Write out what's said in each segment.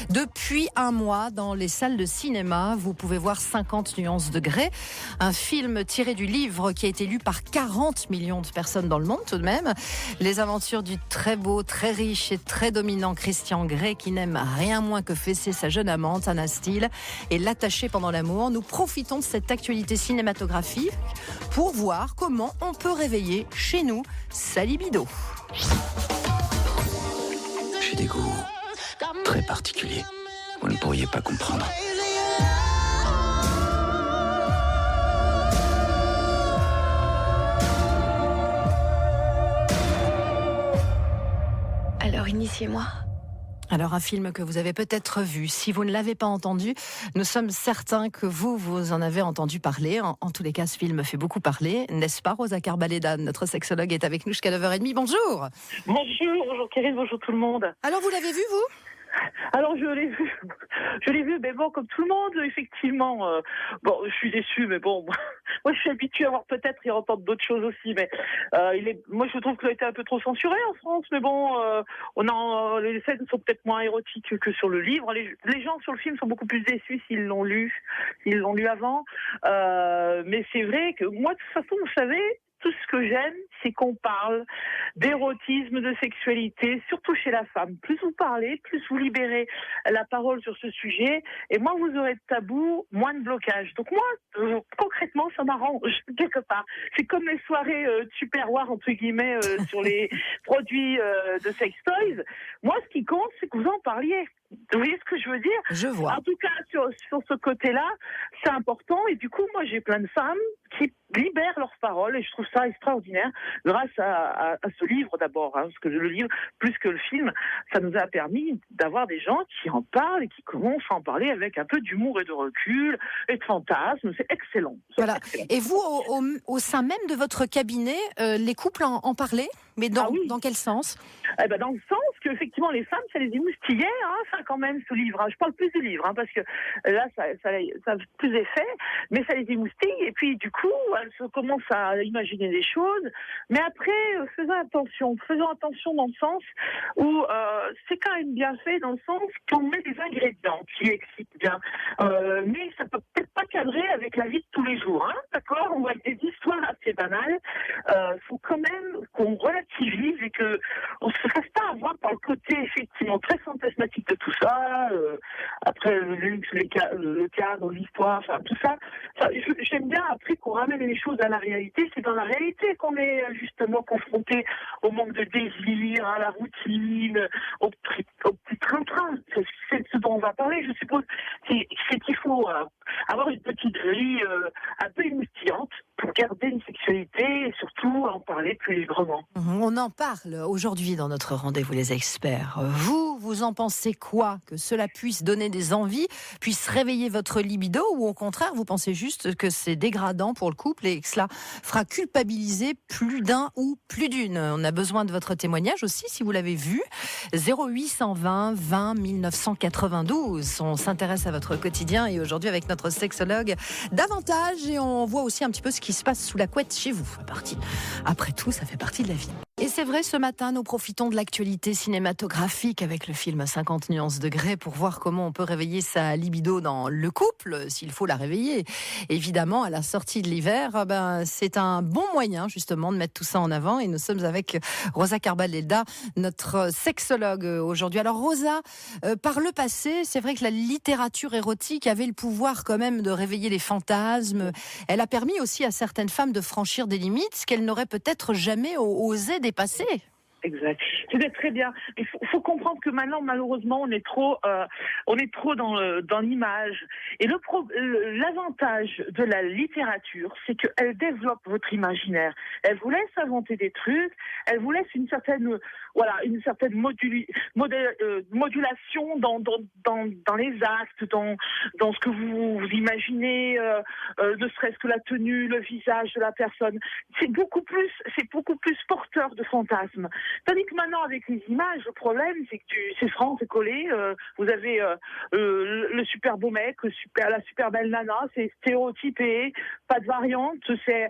Depuis un mois, dans les salles de cinéma, vous pouvez voir 50 nuances de gré, un film tiré du livre qui a été lu par 40 millions de personnes dans le monde tout de même. Les aventures du très beau, très riche et très dominant Christian Grey, qui n'aime rien moins que fesser sa jeune amante, Anna Steele, et l'attacher pendant l'amour. Nous profitons de cette actualité cinématographique pour voir comment on peut réveiller chez nous sa libido. J'ai des goûts très particuliers. Vous ne pourriez pas comprendre. Alors initiez-moi. Alors un film que vous avez peut-être vu. Si vous ne l'avez pas entendu, nous sommes certains que vous en avez entendu parler. En tous les cas, ce film fait beaucoup parler. N'est-ce pas, Rosa Carbaleda, notre sexologue, est avec nous jusqu'à 9h30. Bonjour. Bonjour Kérine, bonjour tout le monde. Alors vous l'avez vu, vous ? Alors je l'ai vu, mais bon, comme tout le monde, effectivement. Bon, je suis déçue, mais bon, moi je suis habituée à voir peut-être et entendre d'autres choses aussi, mais moi je trouve que ça a été un peu trop censuré en France, mais bon, les scènes sont peut-être moins érotiques que sur le livre. Les gens sur le film sont beaucoup plus déçus s'ils l'ont lu avant. Mais c'est vrai que moi, de toute façon, vous savez, tout ce que j'aime, c'est qu'on parle d'érotisme, de sexualité, surtout chez la femme. Plus vous parlez, plus vous libérez la parole sur ce sujet, et moins vous aurez de tabou, moins de blocage. Donc moi, concrètement, ça m'arrange quelque part. C'est comme les soirées tupperware, entre guillemets, sur les produits de sex toys. Moi, ce qui compte, c'est que vous en parliez. Vous voyez ce que je veux dire ? Je vois. En tout cas, sur ce côté-là, c'est important. Et du coup, moi, j'ai plein de femmes qui libèrent leurs paroles, et je trouve ça extraordinaire grâce à ce livre d'abord, hein, parce que le livre, plus que le film, ça nous a permis d'avoir des gens qui en parlent et qui commencent à en parler avec un peu d'humour et de recul et de fantasme. C'est excellent. Voilà. Excellent. Et vous, au sein même de votre cabinet, les couples en parlaient ? Mais dans quel sens ? Eh ben, dans le sens que effectivement les femmes, ça les émoustillait, ça quand même, ce livre. Je parle plus du livre, parce que là, ça a plus d'effet, mais ça les émoustille. Et puis du coup, elles se commencent à imaginer des choses. Mais après, faisons attention dans le sens où c'est quand même bien fait, dans le sens qu'on met des ingrédients qui excitent bien. Mais ça peut peut-être pas cadrer avec la vie de tous les jours, d'accord ? On voit des histoires assez banales. Faut quand même qu'on relativise et que on se fasse pas avoir par le côté effectivement très fantasmatique de tout ça. Après le luxe, le cadre, l'histoire, enfin tout ça. J'aime bien après qu'on ramène les choses à la réalité. C'est dans la réalité qu'on est justement confronté au manque de désir, à la routine, au petit train-train. C'est ce dont on va parler, je suppose. C'est qu'il faut avoir une petite vie un peu émoustillante pour garder une sexualité et surtout en parler plus librement. On en parle aujourd'hui dans notre rendez-vous les experts. Vous en pensez quoi ? Que cela puisse donner des envies, puisse réveiller votre libido, ou au contraire, vous pensez juste que c'est dégradant pour le couple et que cela fera culpabiliser plus d'un ou plus d'une ? On a besoin de votre témoignage aussi, si vous l'avez vu. 0820 20 1992. On s'intéresse à votre quotidien et aujourd'hui avec notre sexologue davantage, et on voit aussi un petit peu ce qui se passe sous la couette chez vous. Après tout, ça fait partie de la vie. Et c'est vrai, ce matin, nous profitons de l'actualité cinématographique avec le film 50 nuances de gré pour voir comment on peut réveiller sa libido dans le couple, s'il faut la réveiller. Évidemment, à la sortie de l'hiver, c'est un bon moyen, justement, de mettre tout ça en avant. Et nous sommes avec Rosa Carbaleda, notre sexologue aujourd'hui. Alors, Rosa, par le passé, c'est vrai que la littérature érotique avait le pouvoir quand même de réveiller les fantasmes. Elle a permis aussi à certaines femmes de franchir des limites qu'elles n'auraient peut-être jamais osé dépasser. Exact. C'était très bien. Il faut comprendre que maintenant, malheureusement, on est trop dans l'image. Et l'avantage de la littérature, c'est qu'elle développe votre imaginaire. Elle vous laisse inventer des trucs. Elle vous laisse une certaine modulation dans les actes, dans ce que vous imaginez, ne serait-ce que la tenue, le visage de la personne. C'est beaucoup plus porteur de fantasmes. Tandis que maintenant, avec les images, le problème, c'est que c'est franc, c'est collé. Vous avez le super beau mec, la super belle nana, c'est stéréotypé, pas de variante. C'est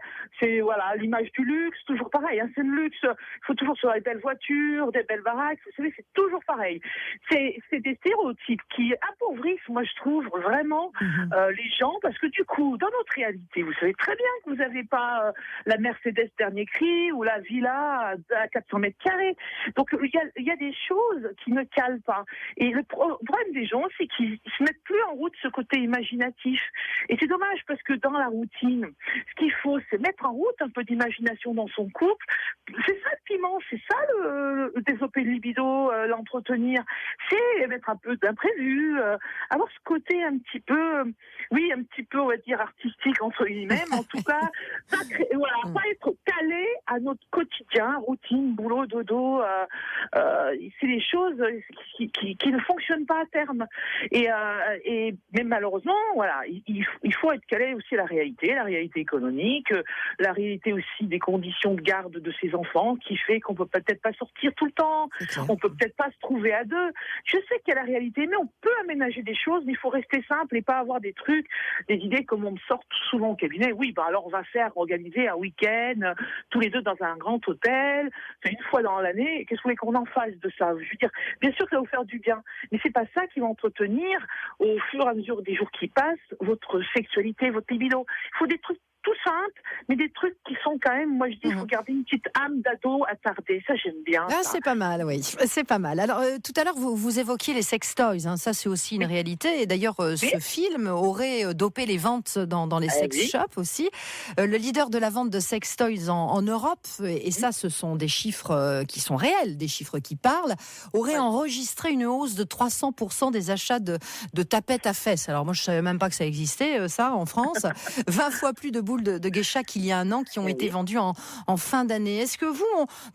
l'image du luxe, toujours pareil. C'est le luxe. Il faut toujours sur les belles voitures. voitures, des belles baraques. Vous savez, c'est toujours pareil. C'est des stéréotypes qui appauvrissent, moi je trouve, vraiment les gens, parce que du coup, dans notre réalité, vous savez très bien que vous n'avez pas la Mercedes dernier cri ou la villa à 400 mètres carrés. Donc il y a des choses qui ne calent pas. Et le problème des gens, c'est qu'ils se mettent plus en route ce côté imaginatif. Et c'est dommage parce que dans la routine, ce qu'il faut, c'est mettre en route un peu d'imagination dans son couple. C'est ça le piment, c'est ça le développer le libido, l'entretenir. C'est mettre un peu d'imprévu, avoir ce côté un petit peu, on va dire artistique entre guillemets, mais en tout cas, pas être calé à notre quotidien, routine, boulot, dodo. C'est des choses qui ne fonctionnent pas à terme. Mais malheureusement, voilà, il faut être calé aussi à la réalité économique, la réalité aussi des conditions de garde de ses enfants, qui fait qu'on peut peut-être pas sortir tout le temps, on peut peut-être pas se trouver à deux. Je sais qu'il y a la réalité, mais on peut aménager des choses, mais il faut rester simple et pas avoir des trucs, des idées comme on me sort souvent au cabinet. Oui, alors on va organiser un week-end, tous les deux dans un grand hôtel, c'est une fois dans l'année. Qu'est-ce que vous voulez qu'on en fasse de ça? Je veux dire, bien sûr que ça va vous faire du bien, mais c'est pas ça qui va entretenir, au fur et à mesure des jours qui passent, votre sexualité, votre libido. Il faut des trucs tout simples, mais des trucs qui sont quand même, moi je dis, il faut garder une petite âme d'ado attardée. Ça, j'aime bien. Ah, c'est pas mal, oui. C'est pas mal. Alors, tout à l'heure, vous évoquiez les sextoys. Ça, c'est aussi une réalité. Et d'ailleurs, ce film aurait dopé les ventes dans les sex shops aussi. Le leader de la vente de sextoys en Europe, et ça, ce sont des chiffres qui sont réels, des chiffres qui parlent, aurait enregistré une hausse de 300% des achats de tapettes à fesses. Alors, moi, je savais même pas que ça existait, ça, en France. 20 fois plus de boules de geisha qu'il y a un an qui ont été vendues en fin d'année. Est-ce que vous,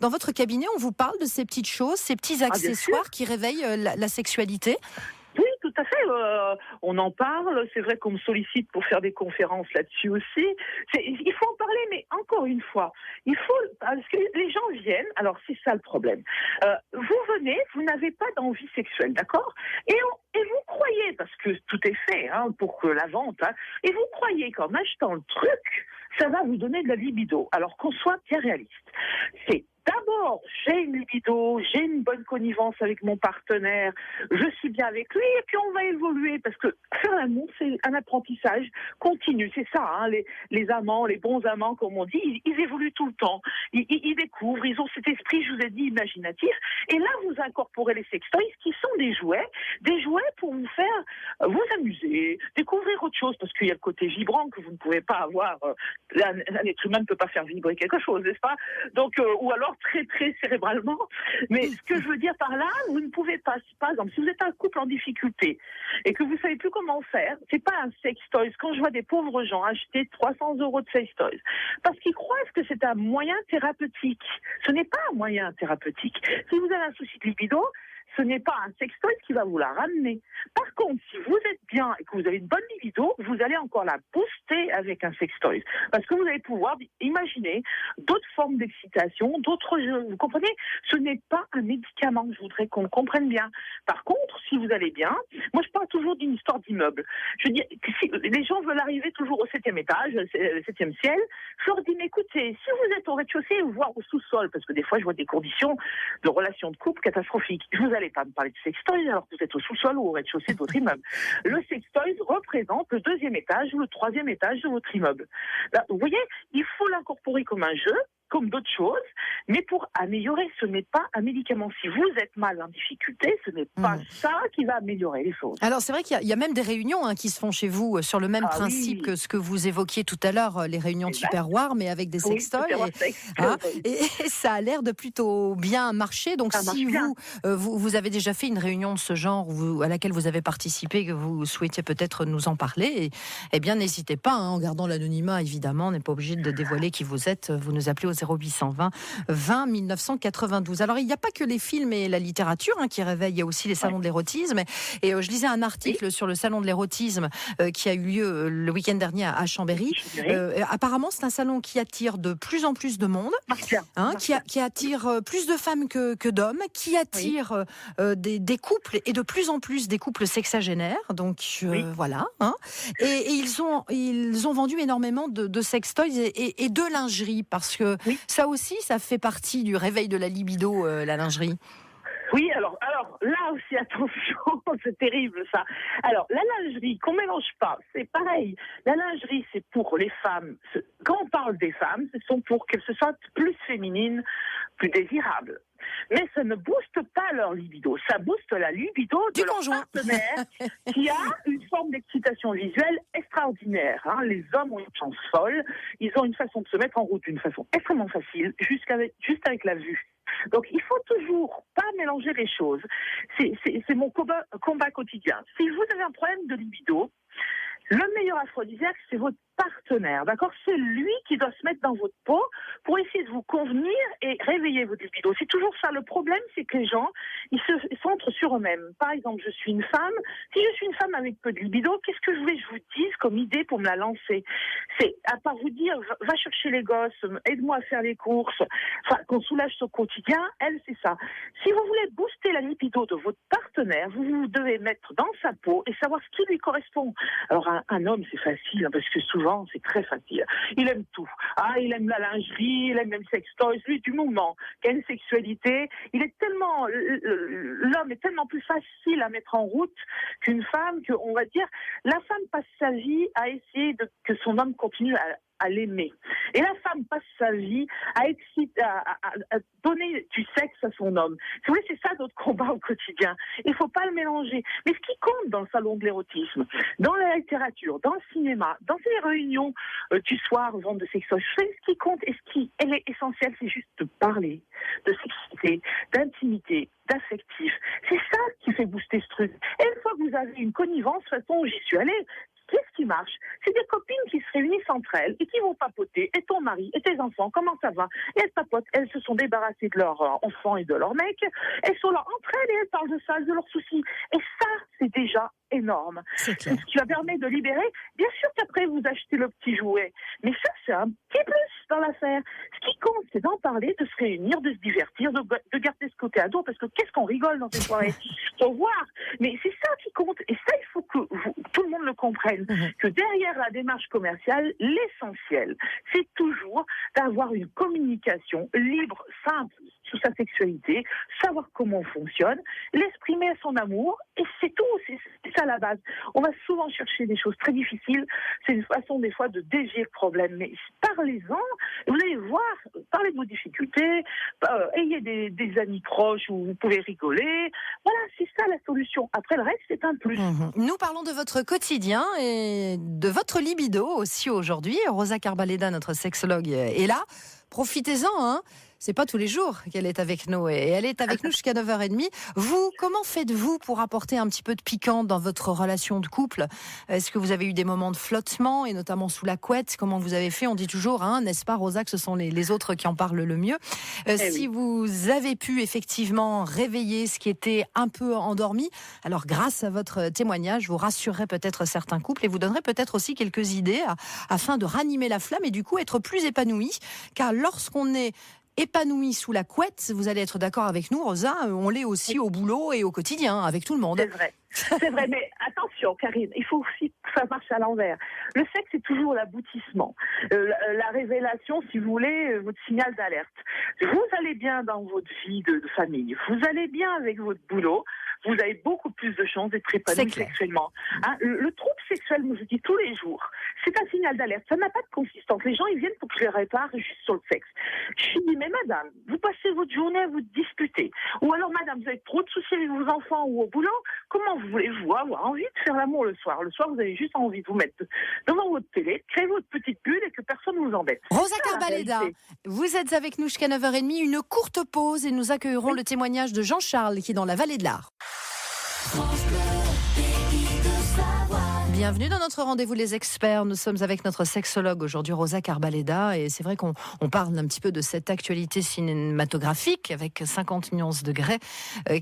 dans votre cabinet, on vous parle de ces petites choses, ces petits accessoires qui réveillent la sexualité? Oui, tout à fait. On en parle. C'est vrai qu'on me sollicite pour faire des conférences là-dessus aussi. Il faut en parler, mais encore une fois, parce que les gens viennent. Alors c'est ça le problème. Vous venez, vous n'avez pas d'envie sexuelle, d'accord ? Et vous croyez, parce que tout est fait pour que la vente, et vous croyez qu'en achetant le truc, ça va vous donner de la libido. Alors qu'on soit bien réaliste. C'est d'abord, j'ai une libido, j'ai une bonne connivence avec mon partenaire, je suis bien avec lui, et puis on va évoluer, parce que faire l'amour, c'est un apprentissage continu, c'est ça, les amants, les bons amants, comme on dit, ils évoluent tout le temps, ils découvrent, ils ont cet esprit, je vous ai dit, imaginatif, et là, vous incorporez les sextoys, qui sont des jouets pour vous faire vous amuser, découvrir autre chose, parce qu'il y a le côté vibrant que vous ne pouvez pas avoir, un être humain ne peut pas faire vibrer quelque chose, n'est-ce pas ? Donc, ou alors très très cérébralement, mais ce que je veux dire par là, vous ne pouvez pas, par exemple, si vous êtes un couple en difficulté et que vous savez plus comment faire, c'est pas un sextoys. Quand je vois des pauvres gens acheter 300 € de sextoys, parce qu'ils croient que c'est un moyen thérapeutique. Ce n'est pas un moyen thérapeutique. Si vous avez un souci de libido, ce n'est pas un sextoy qui va vous la ramener. Par contre, si vous êtes bien et que vous avez une bonne libido, vous allez encore la booster avec un sextoy. Parce que vous allez pouvoir imaginer d'autres formes d'excitation, d'autres jeux. Vous comprenez ? Ce n'est pas un médicament. Je voudrais qu'on le comprenne bien. Par contre, si vous allez bien, moi je parle toujours d'une histoire d'immeuble. Je dis, si les gens veulent arriver toujours au 7e étage, le 7e ciel, je leur dis, mais écoutez, si vous êtes au rez-de-chaussée ou voire au sous-sol, parce que des fois je vois des conditions de relations de couple catastrophiques, vous allez pas me parler de sextoys alors que vous êtes au sous-sol ou au rez-de-chaussée de votre immeuble. Le sextoys représente le 2e étage ou le 3e étage de votre immeuble. Là, vous voyez, il faut l'incorporer comme un jeu, comme d'autres choses, mais pour améliorer, ce n'est pas un médicament. Si vous êtes mal en difficulté, ce n'est pas ça qui va améliorer les choses. Alors c'est vrai qu'il y a même des réunions qui se font chez vous sur le même principe que ce que vous évoquiez tout à l'heure, les réunions de Superwar, mais avec des sextoys. Et ça a l'air de plutôt bien marcher. Donc si vous avez déjà fait une réunion de ce genre à laquelle vous avez participé, que vous souhaitiez peut-être nous en parler, eh bien n'hésitez pas, en gardant l'anonymat évidemment, on n'est pas obligé de dévoiler qui vous êtes, vous nous appelez au 0820 20 1992. Alors il n'y a pas que les films et la littérature qui réveillent, il y a aussi les salons de l'érotisme. Et je lisais un article sur le salon de l'érotisme qui a eu lieu le week-end dernier à Chambéry. Apparemment c'est un salon qui attire de plus en plus de monde, qui attire plus de femmes que d'hommes, qui attire des couples et de plus en plus des couples sexagénaires. Donc voilà. Et ils ont vendu énormément de sextoys et de lingerie, parce que Oui. Ça aussi, ça fait partie du réveil de la libido, la lingerie. Oui, alors là aussi, attention, c'est terrible ça. Alors, la lingerie, qu'on mélange pas, c'est pareil. La lingerie, c'est pour les femmes. Quand on parle des femmes, ce sont pour qu'elles se sentent plus féminines, plus désirables. Mais ça ne booste pas leur libido. Ça booste la libido de leur partenaire qui a une forme d'excitation visuelle extraordinaire. Les hommes ont une chance folle. Ils ont une façon de se mettre en route d'une façon extrêmement facile, juste avec la vue. Donc, il faut toujours pas mélanger les choses. C'est mon combat quotidien. Si vous avez un problème de libido, le meilleur aphrodisiaque, c'est votre partenaire, d'accord? C'est lui qui doit se mettre dans votre peau pour essayer de vous convenir et réveiller votre libido. C'est toujours ça. Le problème, c'est que les gens, ils se centrent sur eux-mêmes. Par exemple, je suis une femme. Si je suis une femme avec peu de libido, qu'est-ce que je voulais que je vous dise comme idée pour me la lancer? C'est, à part vous dire, va chercher les gosses, aide-moi à faire les courses, enfin, qu'on soulage son quotidien, elle, c'est ça. Si vous voulez booster la libido de votre partenaire, vous devez mettre dans sa peau et savoir ce qui lui correspond. Alors, un homme, c'est facile, parce que souvent, c'est très facile. Il aime tout. Il aime la lingerie, il aime le sextoys, lui, du moment qu'il y a une sexualité, l'homme est tellement plus facile à mettre en route qu'une femme, on va dire, la femme passe sa vie à essayer que son homme continue à l'aimer. Et la femme passe sa vie à donner du sexe à son homme. Si vous voulez, c'est ça notre combat au quotidien. Il ne faut pas le mélanger. Mais ce qui compte dans le salon de l'érotisme, dans la littérature, dans le cinéma, dans les réunions du soir, vente de sextoys, ce qui compte et ce qui est essentiel, c'est juste de parler, de sexualité, d'intimité, d'affectif. C'est ça qui fait booster ce truc. Et une fois que vous avez une connivence, de toute façon, j'y suis allée. Qu'est-ce qui marche? C'est des copines qui se réunissent entre elles et qui vont papoter. Et ton mari et tes enfants, comment ça va? Et elles papotent. Elles se sont débarrassées de leurs enfants et de leurs mecs. Elles sont là entre elles et elles parlent de ça, de leurs soucis. Et ça, c'est déjà énorme. C'est clair. Ce qui va permettre de libérer. Bien sûr qu'après, vous achetez le petit jouet. Mais ça, c'est un petit plus dans l'affaire. Ce qui compte, c'est d'en parler, de se réunir, de se divertir, de garder ce côté ado. Parce que qu'est-ce qu'on rigole dans ces soirées? Faut voir. Mais c'est ça qui compte. Et ça, il faut que tout le monde le comprenne. Que derrière la démarche commerciale, l'essentiel, c'est toujours d'avoir une communication libre, simple sur sa sexualité, savoir comment on fonctionne, l'exprimer à son amour, et c'est tout, c'est ça la base. On va souvent chercher des choses très difficiles, c'est une façon des fois de dévier le problème, mais parlez-en, vous allez voir, parlez de vos difficultés, ayez des amis proches où vous pouvez rigoler, voilà, c'est ça la solution. Après le reste, c'est un plus. Nous parlons de votre quotidien et de votre libido aussi aujourd'hui. Rosa Carbaleda, notre sexologue, est là. Profitez-en, hein. C'est pas tous les jours qu'elle est avec nous et elle est avec nous jusqu'à 9h30. Vous, comment faites-vous pour apporter un petit peu de piquant dans votre relation de couple? Est-ce que vous avez eu des moments de flottement et notamment sous la couette? Comment vous avez fait? On dit toujours, n'est-ce pas Rosa, que ce sont les autres qui en parlent le mieux. Si vous avez pu effectivement réveiller ce qui était un peu endormi, alors grâce à votre témoignage, vous rassurerez peut-être certains couples et vous donnerez peut-être aussi quelques idées afin de ranimer la flamme et du coup être plus épanoui. Car lorsqu'on est épanoui sous la couette, vous allez être d'accord avec nous, Rosa, on l'est aussi au boulot et au quotidien, avec tout le monde. C'est vrai, mais attention, Karine, il faut aussi que ça marche à l'envers. Le sexe, c'est toujours l'aboutissement. La révélation, si vous voulez, votre signal d'alerte. Vous allez bien dans votre vie de famille, vous allez bien avec votre boulot, vous avez beaucoup plus de chances d'être épanoui sexuellement. Le trouble sexuel, moi je dis tous les jours, c'est un signal d'alerte. Ça n'a pas de consistance. Les gens, ils viennent pour que je les répare juste sur le sexe. Je dis, mais madame, vous passez votre journée à vous disputer. Ou alors, madame, vous avez trop de soucis avec vos enfants ou au boulot. Comment voulez-vous avoir envie de faire l'amour le soir? Le soir, vous avez juste envie de vous mettre devant votre télé, créer votre petite bulle et que personne ne vous embête. Rosa Carbaleda, vous êtes avec nous jusqu'à 9h30. Une courte pause et nous accueillerons le témoignage de Jean-Charles qui est dans la vallée de l'Ar. Bienvenue dans notre rendez-vous les experts. Nous sommes avec notre sexologue aujourd'hui, Rosa Carbaleda, et c'est vrai qu'on parle un petit peu de cette actualité cinématographique avec 50 nuances de Grey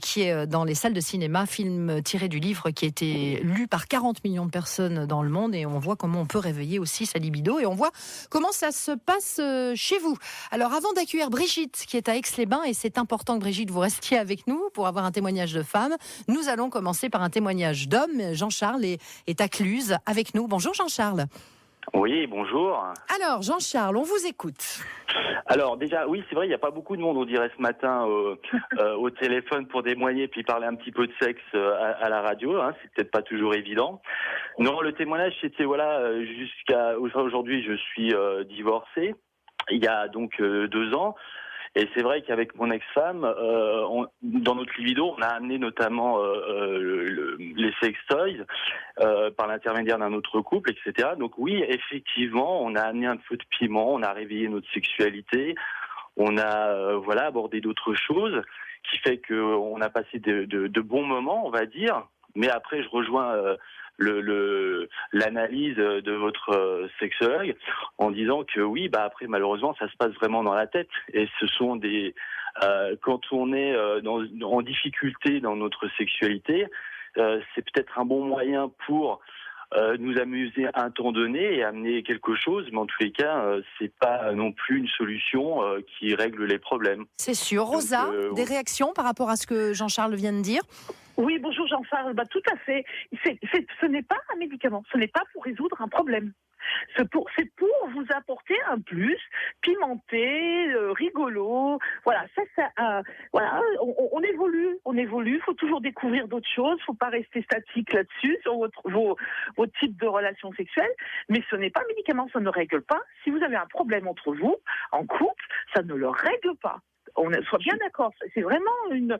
qui est dans les salles de cinéma, film tiré du livre qui a été lu par 40 millions de personnes dans le monde, et on voit comment on peut réveiller aussi sa libido et on voit comment ça se passe chez vous. Alors avant d'accueillir Brigitte qui est à Aix-les-Bains, et c'est important que Brigitte vous restiez avec nous pour avoir un témoignage de femme, nous allons commencer par un témoignage d'homme. Jean-Charles est à Cluse avec nous. Bonjour Jean-Charles. Oui, bonjour. Alors, Jean-Charles, on vous écoute. Alors déjà, oui, c'est vrai, il n'y a pas beaucoup de monde, on dirait, ce matin au téléphone pour témoigner puis parler un petit peu de sexe à la radio. Hein, c'est peut-être pas toujours évident. Non, le témoignage, c'était jusqu'à aujourd'hui, je suis divorcé. Il y a donc 2 ans. Et c'est vrai qu'avec mon ex-femme, dans notre libido, on a amené notamment les sextoys par l'intermédiaire d'un autre couple, etc. Donc oui, effectivement, on a amené un feu de piment, on a réveillé notre sexualité, on a abordé d'autres choses, qui fait qu'on a passé de bons moments, on va dire. Mais après, je rejoins l'analyse de votre sexologue en disant que oui, après malheureusement ça se passe vraiment dans la tête, et ce sont quand on est en difficulté dans notre sexualité, c'est peut-être un bon moyen pour nous amuser à un temps donné et amener quelque chose, mais en tous les cas, c'est pas non plus une solution qui règle les problèmes. C'est sûr. Rosa, des réactions par rapport à ce que Jean-Charles vient de dire? Oui, bonjour Jean-Charles, tout à fait. Ce n'est pas un médicament, ce n'est pas pour résoudre un problème. C'est pour vous apporter un plus, pimenté, rigolo. Voilà, on évolue, il faut toujours découvrir d'autres choses, il faut pas rester statique là-dessus, sur vos types de relations sexuelles. Mais ce n'est pas un médicament, ça ne règle pas. Si vous avez un problème entre vous, en couple, ça ne le règle pas. On soit bien d'accord, c'est vraiment une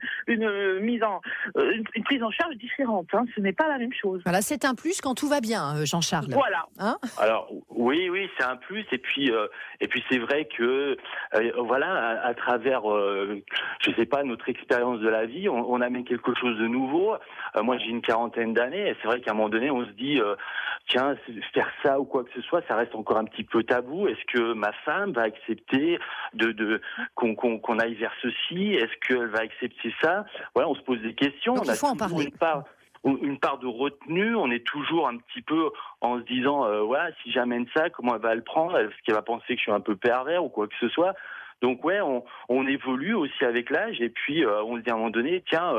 prise en charge différente. Hein. Ce n'est pas la même chose. Voilà, c'est un plus quand tout va bien, Jean-Charles. Voilà. Hein? Alors oui, c'est un plus. Et puis c'est vrai que à travers je sais pas, notre expérience de la vie, on amène quelque chose de nouveau. Moi, j'ai une 40aine d'années, et c'est vrai qu'à un moment donné, on se dit tiens, faire ça ou quoi que ce soit, ça reste encore un petit peu tabou. Est-ce que ma femme va accepter qu'on aille vers ceci? Est-ce qu'elle va accepter ça? Voilà, on se pose des questions. Donc, il faut en parler. Une part de retenue, on est toujours un petit peu en se disant si j'amène ça, comment elle va le prendre? Est-ce qu'elle va penser que je suis un peu pervers ou quoi que ce soit? Donc on évolue aussi avec l'âge, et puis on se dit à un moment donné, tiens,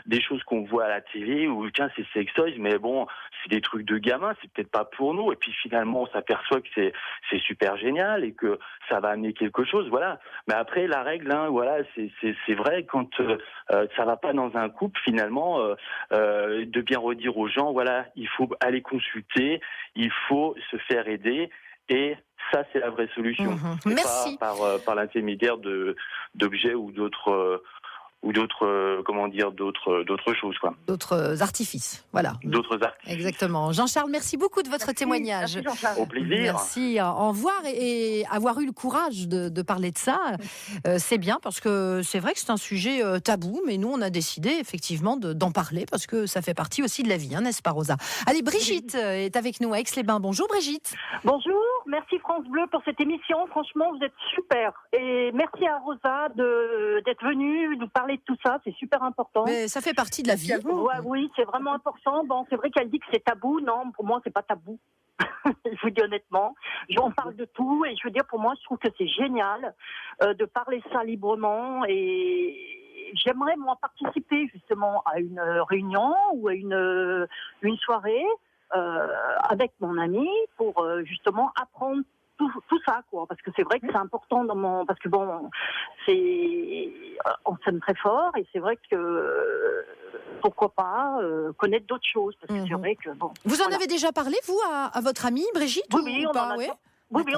des choses qu'on voit à la télé, ou tiens, c'est sextoys, mais bon, c'est des trucs de gamins, c'est peut-être pas pour nous. Et puis finalement, on s'aperçoit que c'est super génial et que ça va amener quelque chose, voilà. Mais après, la règle, c'est vrai, quand ça va pas dans un couple, finalement, de bien redire aux gens, voilà, il faut aller consulter, il faut se faire aider. Et ça, c'est la vraie solution. Merci. Pas par l'intermédiaire d'objets ou d'autres choses, quoi. D'autres artifices, voilà. D'autres artifices. Exactement. Jean-Charles, merci beaucoup de votre témoignage. Merci, au plaisir. Merci. Au revoir, et avoir eu le courage de parler de ça, c'est bien, parce que c'est vrai que c'est un sujet tabou, mais nous, on a décidé effectivement d'en parler, parce que ça fait partie aussi de la vie, n'est-ce pas, Rosa? Allez, Brigitte est avec nous à Aix-les-Bains. Bonjour, Brigitte. Bonjour, merci France Bleu pour cette émission. Franchement, vous êtes super. Et merci à Rosa d'être venue nous parler de tout ça. C'est super important. Mais ça fait partie de la vie. Ouais, oui, c'est vraiment important. Bon, c'est vrai qu'elle dit que c'est tabou. Non, pour moi, c'est pas tabou. Je vous dis honnêtement, on parle de tout, et je veux dire, pour moi, je trouve que c'est génial de parler ça librement, et j'aimerais moi participer justement à une réunion ou à une soirée avec mon ami pour justement apprendre tout ça, quoi, parce que c'est vrai que c'est important parce que bon, on s'aime très fort, et c'est vrai que pourquoi pas connaître d'autres choses, parce que c'est vrai que bon. Vous en avez déjà parlé, vous, à votre amie Brigitte? Oui, on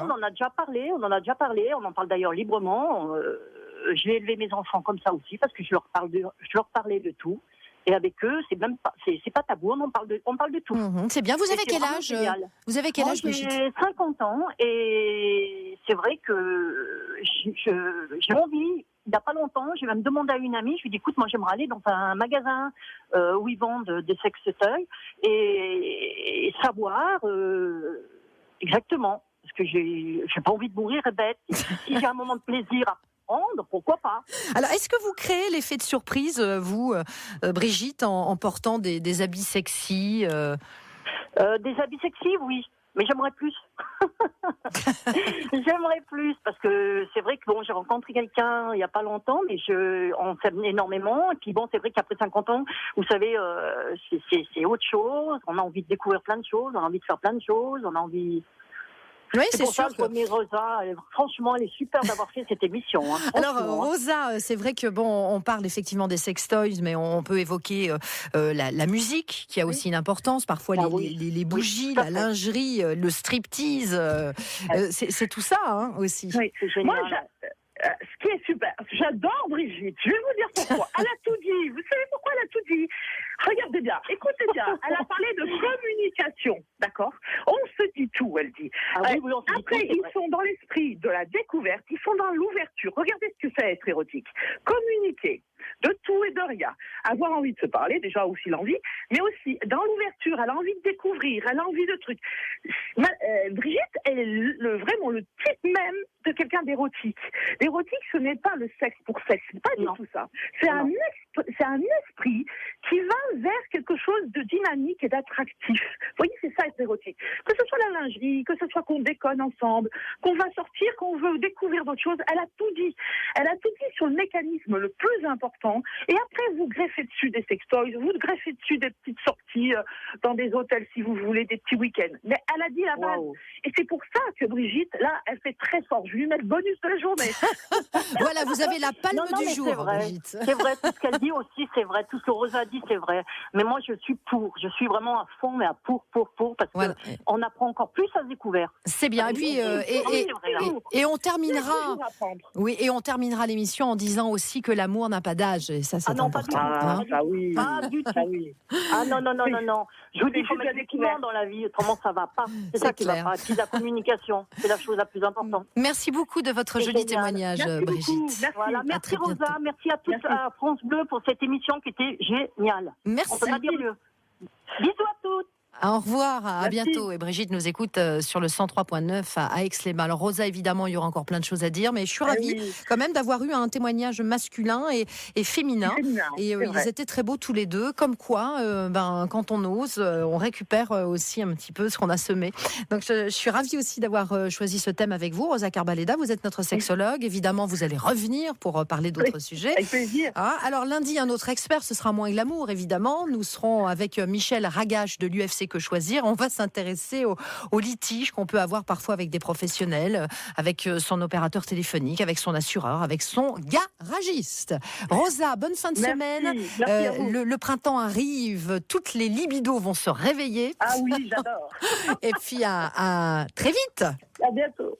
en a déjà parlé, on en parle d'ailleurs librement. J'ai élevé mes enfants comme ça aussi, parce que je leur parlais de tout. Et avec eux, c'est pas tabou, on parle de tout. C'est bien. Vous avez quel âge? Vous avez quel âge, Brigitte? J'ai 50 ans, et c'est vrai que j'ai envie. Il n'y a pas longtemps, j'ai même demandé à une amie, je lui ai dit, écoute, moi j'aimerais aller dans un magasin où ils vendent des sextoys et savoir exactement, parce que j'ai pas envie de mourir bête. Si j'ai un moment de plaisir à prendre, pourquoi pas? Alors, est-ce que vous créez l'effet de surprise, vous, Brigitte, en portant des habits sexy? Des habits sexy, oui. Mais j'aimerais plus. J'aimerais plus, parce que c'est vrai que bon, j'ai rencontré quelqu'un il n'y a pas longtemps, mais on s'aime énormément. Et puis bon, c'est vrai qu'après 50 ans, vous savez, c'est autre chose. On a envie de découvrir plein de choses, on a envie de faire plein de choses, on a envie... Oui, C'est c'est pour ça sûr que je remets Rosa. Franchement, elle est super d'avoir fait cette émission. Hein, Alors, franchement, hein. Rosa, c'est vrai que bon, on parle effectivement des sextoys, mais on peut évoquer la musique qui a aussi une importance. Parfois, Ah oui. les bougies, tout à la fait. lingerie, le striptease, c'est tout ça hein, aussi. Oui. C'est génial. Moi, ce qui est super, j'adore Brigitte. Je vais vous dire pourquoi. Elle a tout dit. Vous savez pourquoi elle a tout dit? Regardez bien, écoutez bien. Elle a parlé de communication, d'accord? On se dit tout, elle dit. Ah oui, oui, on se dit Après, tout, c'est ils vrai. sont dans l'esprit de la découverte, ils sont dans l'ouverture. Regardez ce que c'est être érotique. Communiquer de tout et de rien. Avoir envie de se parler, déjà aussi l'envie, mais aussi dans l'ouverture, elle a envie de découvrir, elle a envie de trucs. Brigitte, elle est vraiment le type même de quelqu'un d'érotique. L'érotique, ce n'est pas le sexe pour sexe, c'est pas du Non. tout ça. C'est un esprit qui va vers quelque chose de dynamique et d'attractif. Vous voyez, c'est ça être érotique. Que ce soit la lingerie, que ce soit qu'on déconne ensemble, qu'on va sortir, qu'on veut découvrir d'autres choses, elle a tout dit. Elle a tout dit sur le mécanisme le plus important. Et après, vous greffez dessus des sextoys, vous greffez dessus des petites sorties dans des hôtels si vous voulez, des petits week-ends. Mais elle a dit la base. Wow. Et c'est pour ça que Brigitte, là, elle fait très fort. Je vais lui mettre le bonus de la journée. Voilà, vous avez la palme Non, du mais jour, c'est vrai. Brigitte. C'est vrai, tout ce qu'elle dit aussi, c'est vrai. Tout ce que Rosa dit, c'est vrai. Mais moi, je suis pour. Je suis vraiment à fond, mais à pour, parce Voilà. qu'on apprend encore plus à se découvrir. C'est bien. Et puis, et on terminera. Oui, et on terminera l'émission en disant aussi que l'amour n'a pas d'âge. Et ça, c'est Ah non, pas du important. tout. hein. Ah oui. Pas du tout. Ah oui. Ah non, non, non, non, non. Je vous dis, il faut juste mettre la du piment dans la vie, autrement ça va pas. C'est ça qui clair. va pas. Puis la communication, c'est la chose la plus importante. Merci beaucoup de votre C'est joli génial. témoignage, Merci beaucoup. Brigitte. Merci. Voilà, À merci très bientôt. Rosa, merci à tous Merci. à France Bleu pour cette émission qui était géniale. On Merci. peut pas dire mieux. Bisous à toutes. Au revoir, à Merci. bientôt. Et Brigitte nous écoute sur le 103.9 à Aix-les-Bains. Alors Rosa, évidemment, il y aura encore plein de choses à dire, mais je suis ravie oui. quand même d'avoir eu un témoignage masculin et féminin. Féminin, Et c'est vrai. ils étaient très beaux tous les deux, comme quoi, quand on ose, on récupère aussi un petit peu ce qu'on a semé. Donc je suis ravie aussi d'avoir choisi ce thème avec vous, Rosa Carbaleda. Vous êtes notre sexologue. Évidemment, vous allez revenir pour parler d'autres sujets. Avec plaisir. Ah, alors lundi, un autre expert, ce sera moins glamour, évidemment. Nous serons avec Michel Ragache de l'UFC Que Choisir. On va s'intéresser aux litiges qu'on peut avoir parfois avec des professionnels, avec son opérateur téléphonique, avec son assureur, avec son garagiste. Rosa, bonne fin de Merci. semaine. Merci à vous. Le printemps arrive, toutes les libidos vont se réveiller. Ah oui, j'adore. Et puis à très vite. À bientôt.